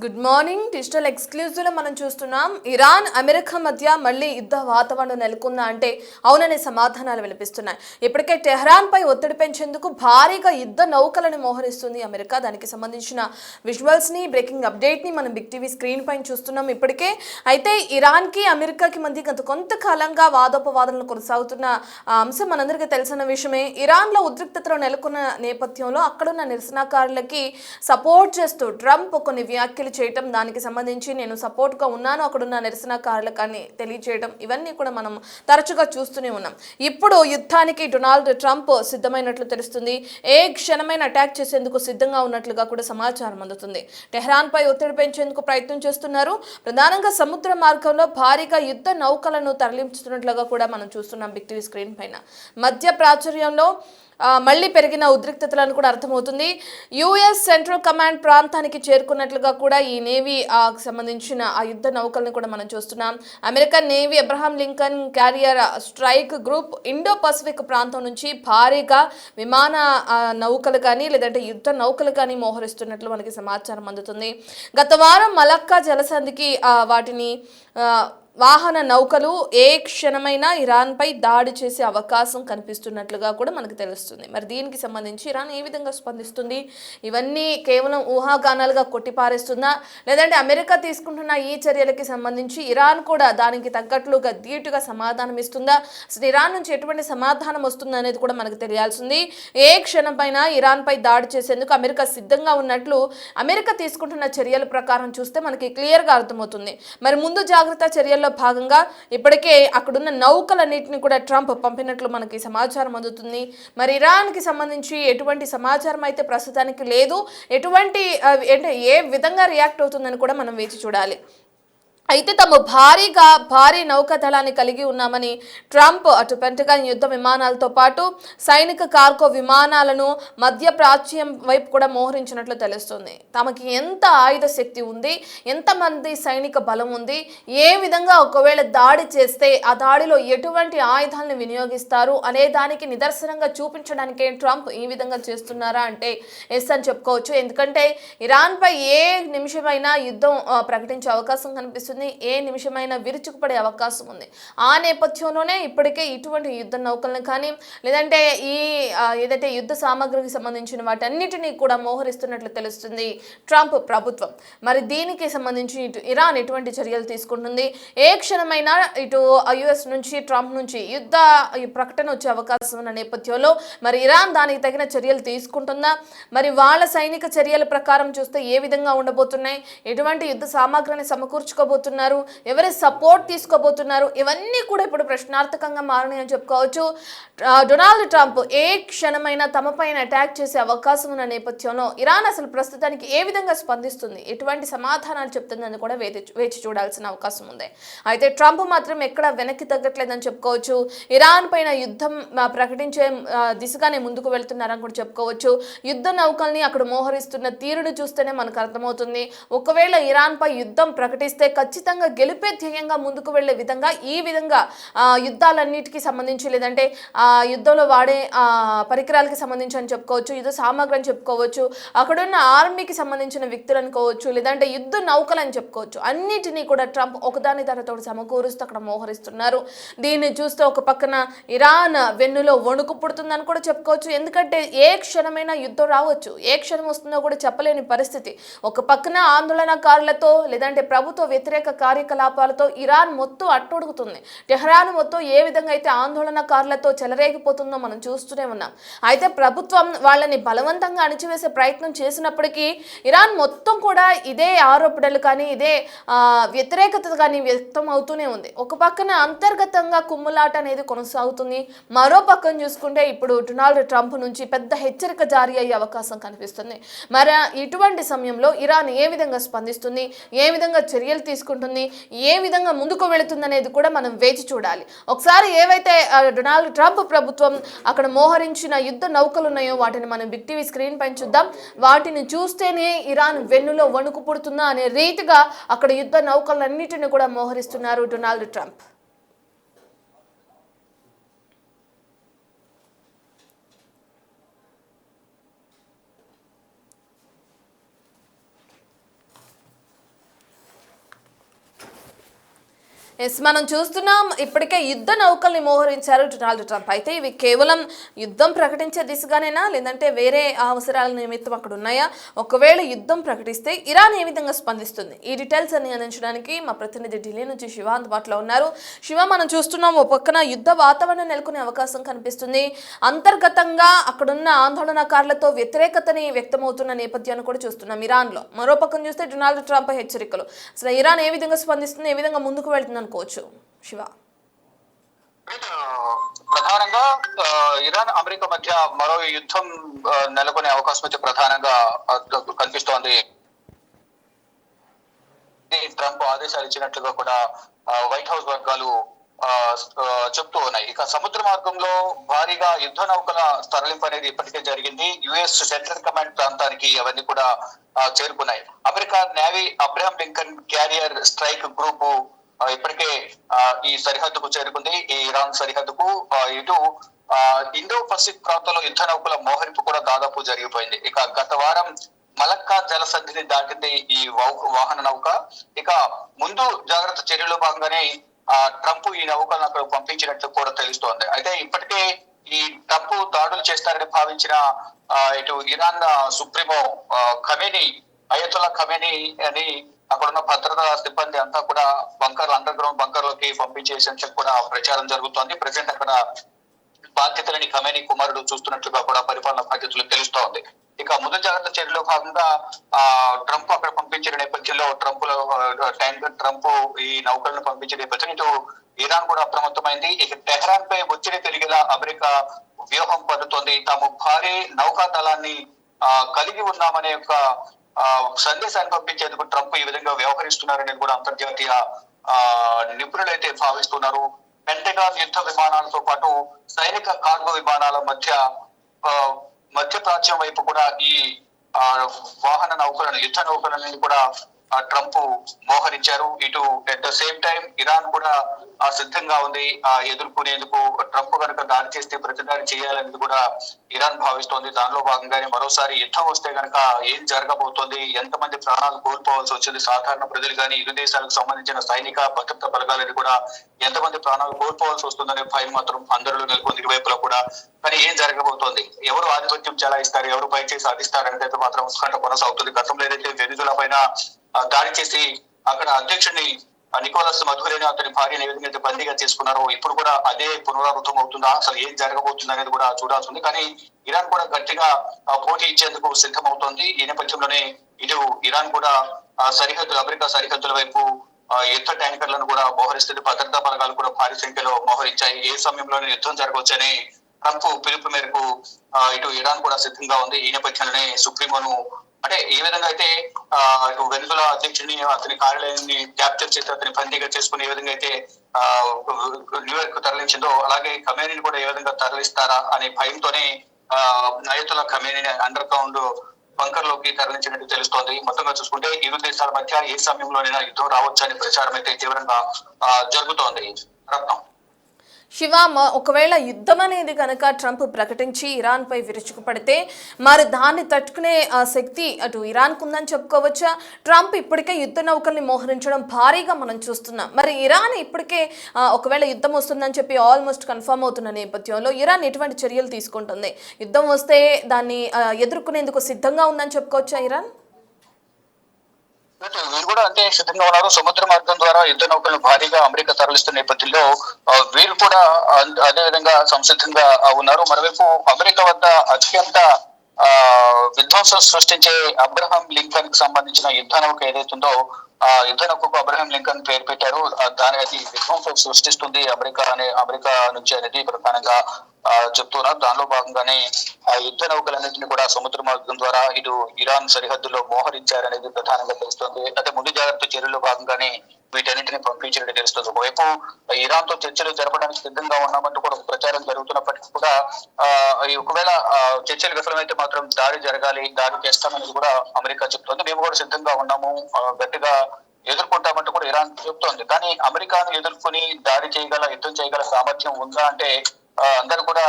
Good morning. Digital exclusive లో మనం చూస్తున్నాం ఇరాన్ అమెరికా మధ్య మళ్ళీ యుద్ధ వాతావరణం నెలకొందా అంటే అవుననే సమాధానాలు వినిపిస్తున్నాయి. ఇప్పటికే టెహ్రాన్ పై ఒత్తిడి పెంచేందుకు భారీగా యుద్ధ నౌకలను మోహరిస్తుంది అమెరికా. దానికి సంబంధించిన విజువల్స్ ని బ్రేకింగ్ అప్డేట్ ని మనం బిగ్ టీవీ స్క్రీన్ పైన చూస్తున్నాం ఇప్పటికే. అయితే ఇరాన్ కి అమెరికాకి మధ్య గత కొంతకాలంగా వాదోపవాదనలు కొనసాగుతున్న అంశం మనందరికీ తెలిసిన విషయమే. ఇరాన్ లో ఉద్రిక్తతలు నెలకొన్న నేపథ్యంలో అక్కడున్న నిరసనకారులకి సపోర్ట్ చేస్తూ ట్రంప్ కొన్ని వ్యాఖ్యలు చేయటం, దానికి సంబంధించి నేను సపోర్ట్ గా ఉన్నాను అక్కడున్న నిరసనకారులకని తెలియజేయడం, ఇవన్నీ కూడా మనం తరచుగా చూస్తూనే ఉన్నాం. ఇప్పుడు యుద్ధానికి డొనాల్డ్ ట్రంప్ సిద్ధమైనట్లు తెలుస్తుంది. ఏ క్షణమైన అటాక్ చేసేందుకు సిద్ధంగా ఉన్నట్లుగా కూడా సమాచారం అందుతుంది. టెహ్రాన్ పై ఒత్తిడి పెంచేందుకు ప్రయత్నం చేస్తున్నారు. ప్రధానంగా సముద్ర మార్గంలో భారీగా యుద్ధ నౌకలను తరలించుతున్నట్లుగా కూడా మనం చూస్తున్నాం బిగ్ టీవీ స్క్రీన్ పైన. మధ్య ప్రాచుర్యంలో మళ్ళీ పెరిగిన ఉద్రిక్తతలను కూడా అర్థమవుతుంది. యుఎస్ సెంట్రల్ కమాండ్ ప్రాంతానికి చేరుకున్నట్లుగా కూడా ఈ నేవీ సంబంధించిన ఆ యుద్ధ నౌకలను కూడా మనం చూస్తున్నాం. American navy Abraham Lincoln carrier strike group Indo Pacific ప్రాంతం నుంచి భారీగా విమాన నౌకలు కానీ లేదంటే యుద్ధ నౌకలు కానీ మోహరిస్తున్నట్లు మనకి సమాచారం అందుతుంది. గత వారం మలక్కా జలసంధికి వాటిని వాహన నౌకలు ఏ క్షణమైనా ఇరాన్ పై దాడి చేసే అవకాశం కనిపిస్తున్నట్లుగా కూడా మనకు తెలుస్తుంది. మరి దీనికి సంబంధించి ఇరాన్ ఏ విధంగా స్పందిస్తుంది? ఇవన్నీ కేవలం ఊహాగానాలుగా కొట్టిపారేస్తుందా, లేదంటే అమెరికా తీసుకుంటున్న ఈ చర్యలకి సంబంధించి ఇరాన్ కూడా దానికి తగ్గట్లుగా ధీటుగా సమాధానం ఇస్తుందా? అసలు ఇరాన్ నుంచి ఎటువంటి సమాధానం వస్తుంది అనేది కూడా మనకు తెలియాల్సింది. ఏ క్షణం పైన ఇరాన్ పై దాడి చేసేందుకు అమెరికా సిద్ధంగా ఉన్నట్లు అమెరికా తీసుకుంటున్న చర్యల ప్రకారం చూస్తే మనకి క్లియర్గా అర్థమవుతుంది. మరి ముందు జాగ్రత్త చర్యల్లో భాగంగా ఇప్పటికే అక్కడున్న నౌకలన్నింటినీ కూడా ట్రంప్ పంపినట్లు మనకి సమాచారం అందుతుంది. మరి ఇరాన్ కి సంబంధించి ఎటువంటి సమాచారం అయితే ప్రస్తుతానికి లేదు. ఎటువంటి ఏ విధంగా రియాక్ట్ అవుతుందని కూడా మనం వేచి చూడాలి. అయితే తాము భారీ నౌకాదళాన్ని కలిగి ఉన్నామని ట్రంప్ అటు పెంటగాన్ యుద్ధ విమానాలతో పాటు సైనిక కార్గో విమానాలను మధ్య ప్రాచ్యం వైపు కూడా మోహరించినట్లు తెలుస్తుంది. తమకి ఎంత ఆయుధ శక్తి ఉంది, ఎంతమంది సైనిక బలం ఉంది, ఏ విధంగా ఒకవేళ దాడి చేస్తే ఆ దాడిలో ఎటువంటి ఆయుధాలను వినియోగిస్తారు అనే దానికి నిదర్శనంగా చూపించడానికే ట్రంప్ ఈ విధంగా చేస్తున్నారా అంటే ఎస్ అని చెప్పుకోవచ్చు. ఎందుకంటే ఇరాన్పై ఏ నిమిషమైనా యుద్ధం ప్రకటించే అవకాశం కనిపిస్తుంది. ఏ నిమిషమైనా విరుచుకుపడే అవకాశం ఉంది. ఆ నేపథ్యంలోనే ఇప్పటికే ఇటువంటి యుద్ధ నౌకలను కానీ లేదంటే ఈ ఏదైతే యుద్ధ సామాగ్రికి సంబంధించిన వాటన్నిటినీ కూడా మోహరిస్తున్నట్లు తెలుస్తుంది ట్రంప్ ప్రభుత్వం. మరి దీనికి సంబంధించి ఇటు ఇరాన్ ఎటువంటి చర్యలు తీసుకుంటుంది? ఏ క్షణమైనా ఇటు యుఎస్ నుంచి ట్రంప్ నుంచి యుద్ధ ప్రకటన వచ్చే అవకాశం ఉన్న నేపథ్యంలో మరి ఇరాన్ దానికి తగిన చర్యలు తీసుకుంటుందా? మరి వాళ్ళ సైనిక చర్యల ప్రకారం చూస్తే ఏ విధంగా ఉండబోతున్నాయి? ఎటువంటి యుద్ధ సామాగ్రిని సమకూర్చుకోబోతున్నారు? ఎవరి సపోర్ట్ తీసుకోబోతున్నారు? ఇవన్నీ కూడా ఇప్పుడు ప్రశ్నార్థకంగా మారని చెప్పుకోవచ్చు. డొనాల్డ్ ట్రంప్ ఏ క్షణమైనా తమపైన అటాక్ చేసే అవకాశం ఉన్న నేపథ్యంలో ఇరాన్ అసలు ప్రస్తుతానికి ఏ విధంగా స్పందిస్తుంది, ఎటువంటి సమాధానాలు చెప్తుందని కూడా వేచి చూడాల్సిన అవకాశం ఉంది. అయితే ట్రంప్ మాత్రం ఎక్కడ వెనక్కి తగ్గట్లేదని చెప్పుకోవచ్చు. ఇరాన్ పైన యుద్ధం ప్రకటించే దిశగానే ముందుకు వెళ్తున్నారని కూడా చెప్పుకోవచ్చు. యుద్ధ నౌకల్ని అక్కడ మోహరిస్తున్న తీరును చూస్తేనే మనకు అర్థమవుతుంది. ఒకవేళ ఇరాన్ పై యుద్ధం ప్రకటిస్తే ఖచ్చితంగా గెలిపే ధ్యేయంగా ముందుకు వెళ్లే విధంగా ఈ విధంగా యుద్ధాలన్నిటికీ సంబంధించి లేదంటే యుద్ధంలో వాడే పరికరాలకి సంబంధించి అని చెప్పుకోవచ్చు, యుద్ధ సామాగ్రి అని చెప్పుకోవచ్చు, అక్కడున్న ఆర్మీకి సంబంధించిన వ్యక్తులు అనుకోవచ్చు, లేదంటే యుద్ధ నౌకలు అని చెప్పుకోవచ్చు. అన్నిటినీ కూడా ట్రంప్ ఒకదాని తరతో సమకూరుస్తూ అక్కడ మోహరిస్తున్నారు. దీన్ని చూస్తే ఒక పక్కన ఇరాన్ వెన్నులో వణుకు పుడుతుందని కూడా చెప్పుకోవచ్చు. ఎందుకంటే ఏ క్షణమైనా యుద్ధం రావచ్చు, ఏ క్షణం వస్తుందో కూడా చెప్పలేని పరిస్థితి. ఒక పక్కన ఆందోళనకారులతో లేదంటే ప్రభుత్వ వ్యతిరేక కార్యకలాపాలతో ఇరాన్ మొత్తం అట్టుడుగుతుంది. టెహ్రాన్ మొత్తం ఏ విధంగా అయితే ఆందోళనకారులతో చెలరేగిపోతుందో మనం చూస్తూనే ఉన్నాం. అయితే ప్రభుత్వం వాళ్ళని బలవంతంగా అణిచివేసే ప్రయత్నం చేసినప్పటికీ ఇరాన్ మొత్తం కూడా ఇదే ఆరోపణలు కానీ ఇదే వ్యతిరేకత కానీ వ్యక్తం అవుతూనే ఉంది. ఒక పక్కన అంతర్గతంగా కుమ్ములాట అనేది కొనసాగుతుంది. మరో పక్కన చూసుకుంటే ఇప్పుడు డొనాల్డ్ ట్రంప్ నుంచి పెద్ద హెచ్చరిక జారీ అయ్యే అవకాశం కనిపిస్తుంది. మరి ఇటువంటి సమయంలో ఇరాన్ ఏ విధంగా స్పందిస్తుంది, ఏ విధంగా చర్యలు తీసుకుంటుంది, ఏ విధంగా ముందుకు వెళుతుంది అనేది కూడా మనం వేచి చూడాలి. ఒకసారి ఏవైతే డొనాల్డ్ ట్రంప్ ప్రభుత్వం అక్కడ మోహరించిన యుద్ధ నౌకలు ఉన్నాయో వాటిని మనం బిగ్ టీవీ స్క్రీన్ పైన చూద్దాం. వాటిని చూస్తేనే ఇరాన్ వెన్నులో వణుకు పుడుతుందా అనే రీతిగా అక్కడ యుద్ధ నౌకలన్నిటిని కూడా మోహరిస్తున్నారు డొనాల్డ్ ట్రంప్. ఎస్, మనం చూస్తున్నాం ఇప్పటికే యుద్ధ నౌకల్ని మోహరించారు డొనాల్డ్ ట్రంప్. అయితే ఇవి కేవలం యుద్ధం ప్రకటించే దిశగానేనా, లేదంటే వేరే అవసరాల నిమిత్తం అక్కడ ఉన్నాయా? ఒకవేళ యుద్ధం ప్రకటిస్తే ఇరాన్ ఏ విధంగా స్పందిస్తుంది? ఈ డీటెయిల్స్ అన్ని అందించడానికి మా ప్రతినిధి ఢిల్లీ నుంచి శివ అందుబాటులో ఉన్నారు. శివ, మనం చూస్తున్నాం ఒక పక్కన యుద్ధ వాతావరణం నెలకొనే అవకాశం కనిపిస్తుంది. అంతర్గతంగా అక్కడున్న ఆందోళనకారులతో వ్యతిరేకతని వ్యక్తమవుతున్న నేపథ్యాన్ని కూడా చూస్తున్నాం ఇరాన్లో. మరో పక్కన చూస్తే డొనాల్డ్ ట్రంప్ హెచ్చరికలు. అసలు ఇరాన్ ఏ విధంగా స్పందిస్తుంది, ఏ విధంగా ముందుకు వెళ్తుంది అనుకోవచ్చు శివ? ప్రధానంగా ఇరాన్ అమెరికా మధ్య మరో యుద్ధం నెలకొనే అవకాశం అయితే ప్రధానంగా కనిపిస్తోంది. ట్రంప్ ఆదేశాలు ఇచ్చినట్లుగా కూడా వైట్ హౌస్ వర్గాలు చెప్తూ ఉన్నాయి. ఇక సముద్ర మార్గంలో భారీగా యుద్ధ నౌకల తరలింపు అనేది ఇప్పటికే జరిగింది. యుఎస్ సెంట్రల్ కమాండ్ ప్రాంతానికి అవన్నీ కూడా చేరుకున్నాయి. America navy Abraham Lincoln carrier strike group ఇప్పటికే ఈ సరిహద్దుకు చేరుకుంది. ఈ ఇరాన్ సరిహద్దుకు ఇటు ఇండో పసిఫిక్ ప్రాంతంలో యుద్ధ నౌకల మోహరింపు కూడా దాదాపు జరిగిపోయింది. ఇక గత వారం మలక్కా జలసంధిని దాటింది ఈ వాహన నౌక. ఇక ముందు జాగ్రత్త చర్యలో భాగంగానే ట్రంప్ ఈ నౌకలను అక్కడ పంపించినట్లు కూడా తెలుస్తోంది. అయితే ఇప్పటికే ఈ ట్రంప్ దాడులు చేస్తారని భావించిన ఇటు Iran supremo Khamenei, Ayatollah Khamenei అని అక్కడున్న భద్రతా సిబ్బంది అంతా కూడా అండర్ గ్రౌండ్ బంకర్లోకి పంపించేసేందుకు కూడా ప్రచారం జరుగుతోంది. ప్రజెంట్ అక్కడ బాధ్యతలని ఖమేనీ కుమారుడు చూస్తున్నట్లుగా కూడా పరిపాలన బాధ్యతలు తెలుస్తోంది. ఇక ముందు జాగ్రత్త చర్యలో భాగంగా ట్రంప్ అక్కడ పంపించిన నేపథ్యంలో ట్రంప్ ఈ నౌకలను పంపించిన నేపథ్యం ఇటు ఇరాన్ కూడా అప్రమత్తమైంది. ఇక టెహ్రాన్ పై ఒత్తిడి పెరిగేలా అమెరికా వ్యూహం పన్నుతోంది. తాము భారీ నౌకా దళాన్ని కలిగి ఉన్నామనే ఒక సందేశాన్ని పంపించేందుకు ట్రంప్ ఈ విధంగా వ్యవహరిస్తున్నారనేది కూడా అంతర్జాతీయ నిపుణులు అయితే భావిస్తున్నారు. పెంటగాన్ యుద్ధ విమానాలతో పాటు సైనిక కార్గో విమానాల మధ్య ప్రాచ్యం వైపు కూడా ఈ వాహన నౌకలను, యుద్ధ నౌకలను కూడా ట్రంప్ మోహరించారు. ఇటు at the same time Iran కూడా సిద్ధంగా ఉంది ఎదుర్కొనేందుకు. ట్రంప్ కనుక దాడి చేస్తే ప్రతిదాడి చేయాలనేది కూడా ఇరాన్ భావిస్తోంది. దానిలో భాగంగానే మరోసారి యుద్ధం వస్తే కనుక ఏం జరగబోతోంది, ఎంతమంది ప్రాణాలు కోల్పోవాల్సి వచ్చింది, సాధారణ ప్రజలు కానీ ఇరు దేశాలకు సంబంధించిన సైనిక భద్రతా బలగాలని కూడా ఎంతమంది ప్రాణాలు కోల్పోవాల్సి వస్తుందనే భయం మాత్రం అందరిలో నెలకొంది ఇరువైపులా కూడా. కానీ ఏం జరగబోతోంది, ఎవరు ఆధిపత్యం చెలాయిస్తారు, ఎవరు పైచేసి సాధిస్తారనేది మాత్రం ఉత్కంఠ కొనసాగుతుంది. గతంలో ఏదైతే వెనిజులా పైన దాడి చేసి అక్కడ అధ్యక్షుడిని నికోలస్ మధురేని అతని భార్యను ఏ విధంగా అయితే బందీగా చేసుకున్నారో ఇప్పుడు కూడా అదే పునరావృతం అవుతుందా, అసలు ఏం జరగబోతుంది అనేది కూడా చూడాల్సి ఉంది. కానీ ఇరాన్ కూడా గట్టిగా పోటీ ఇచ్చేందుకు సిద్ధమవుతోంది. ఈ నేపథ్యంలోనే ఇటు ఇరాన్ కూడా అమెరికా సరిహద్దుల వైపు యుద్ధ ట్యాంకర్లను కూడా మోహరిస్తుంది. భద్రతా బలగాలు కూడా భారీ సంఖ్యలో మోహరించాయి. ఏ సమయంలోనే యుద్ధం జరగవచ్చని ట్రంప్ పిలుపు మేరకు ఇటు ఇరాన్ కూడా సిద్ధంగా ఉంది. ఈ నేపథ్యంలోనే సుప్రీమోను అంటే ఏ విధంగా అయితే వెనుజులా అధ్యక్షుడిని అతని కార్యాలయాన్ని క్యాప్చర్ చేసి అతని బందీగా చేసుకుని ఏ విధంగా అయితే న్యూయార్క్ తరలించిందో అలాగే ఖమేనీని కూడా ఏ విధంగా తరలిస్తారా అనే భయంతోనే అయతుల్లా ఖమేనీని అండర్ గ్రౌండ్ బంకర్ లోకి తరలించినట్టు తెలుస్తోంది. మొత్తంగా చూసుకుంటే ఇరు దేశాల మధ్య ఏ సమయంలోనైనా యుద్ధం రావచ్చు అనే ప్రచారం అయితే తీవ్రంగా జరుగుతోంది. రత్నం శివ, ఒకవేళ యుద్ధం అనేది కనుక ట్రంప్ ప్రకటించి ఇరాన్పై విరుచుకుపడితే మరి దాన్ని తట్టుకునే శక్తి అటు ఇరాన్కు ఉందని చెప్పుకోవచ్చా? ట్రంప్ ఇప్పటికే యుద్ధ నౌకల్ని మోహరించడం భారీగా మనం చూస్తున్నాం. మరి ఇరాన్ ఇప్పటికే ఒకవేళ యుద్ధం వస్తుందని చెప్పి ఆల్మోస్ట్ కన్ఫర్మ్ అవుతున్న నేపథ్యంలో ఇరాన్ ఎటువంటి చర్యలు తీసుకుంటుంది? యుద్ధం వస్తే దాన్ని ఎదుర్కొనేందుకు సిద్ధంగా ఉందని చెప్పుకోవచ్చా ఇరాన్? వీరు కూడా అంతే సిద్ధంగా ఉన్నారు. సముద్ర మార్గం ద్వారా యుద్ధ నౌకలను భారీగా అమెరికా తరలిస్తున్న నేపథ్యంలో వీరు కూడా అదే విధంగా సంసిద్ధంగా ఉన్నారు. మరోవైపు అమెరికా వద్ద అత్యంత విధ్వంసం సృష్టించే అబ్రహాం లింకన్ కి సంబంధించిన యుద్ధ నౌక ఏదైతుందో యుద్ధ నౌకకు అబ్రహాం లింకన్ పేరు పెట్టారు. అది విధ్వంసం సృష్టిస్తుంది అమెరికా నుంచి అనేది ప్రధానంగా చెప్తున్నారు. దానిలో భాగంగానే ఆ యుద్ధ నౌకలన్నింటినీ కూడా సముద్ర మార్గం ద్వారా ఇటు ఇరాన్ సరిహద్దులో మోహరించారనేది ప్రధానంగా తెలుస్తుంది. అంటే ముందు జాగ్రత్త చర్యల్లో భాగంగానే వీటన్నింటినీ పంపించినట్టు తెలుస్తుంది. ఒకవైపు ఇరాన్ తో చర్చలు జరపడానికి సిద్ధంగా ఉన్నామంటూ కూడా ప్రచారం జరుగుతున్నప్పటికీ కూడా ఒకవేళ చర్చలు విఫలమైతే మాత్రం దాడి చేస్తామనేది కూడా అమెరికా చెప్తోంది. మేము కూడా సిద్ధంగా ఉన్నాము, గట్టిగా ఎదుర్కొంటామంటూ కూడా ఇరాన్ చెప్తోంది. కానీ అమెరికాను ఎదుర్కొని యుద్ధం చేయగల సామర్థ్యం ఉందా అంటే అందరూ కూడా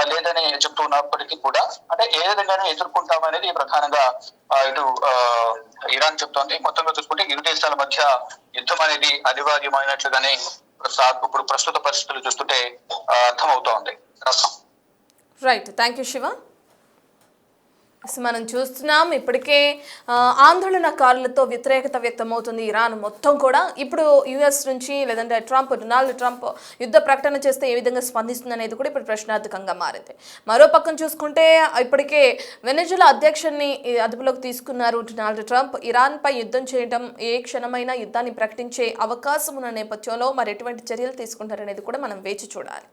లేదని చెప్తున్నప్పటికీ కూడా అంటే ఏ విధంగానే ఎదుర్కొంటామనేది ప్రధానంగా ఇటు ఇరాన్ చెప్తోంది. మొత్తంగా చూసుకుంటే ఇరు దేశాల మధ్య యుద్ధం అనేది అనివార్యమైనట్లుగానే ఇప్పుడు ప్రస్తుత పరిస్థితులు చూస్తుంటే అర్థమవుతోంది. Right, thank you Shiva. మనం చూస్తున్నాం ఇప్పటికే ఆందోళనకారులతో వ్యతిరేకత వ్యక్తమవుతుంది ఇరాన్ మొత్తం కూడా. ఇప్పుడు యుఎస్ నుంచి లేదంటే డొనాల్డ్ ట్రంప్ యుద్ధ ప్రకటన చేస్తే ఏ విధంగా స్పందిస్తుంది అనేది కూడా ఇప్పుడు ప్రశ్నార్థకంగా మారింది. మరో పక్కన చూసుకుంటే ఇప్పటికే వెనెజులా అధ్యక్షుడిని అదుపులోకి తీసుకున్నారు డొనాల్డ్ ట్రంప్. ఇరాన్పై యుద్ధం చేయడం, ఏ క్షణమైనా యుద్ధాన్ని ప్రకటించే అవకాశం ఉన్న నేపథ్యంలో మరి ఎటువంటి చర్యలు తీసుకుంటారనేది కూడా మనం వేచి చూడాలి.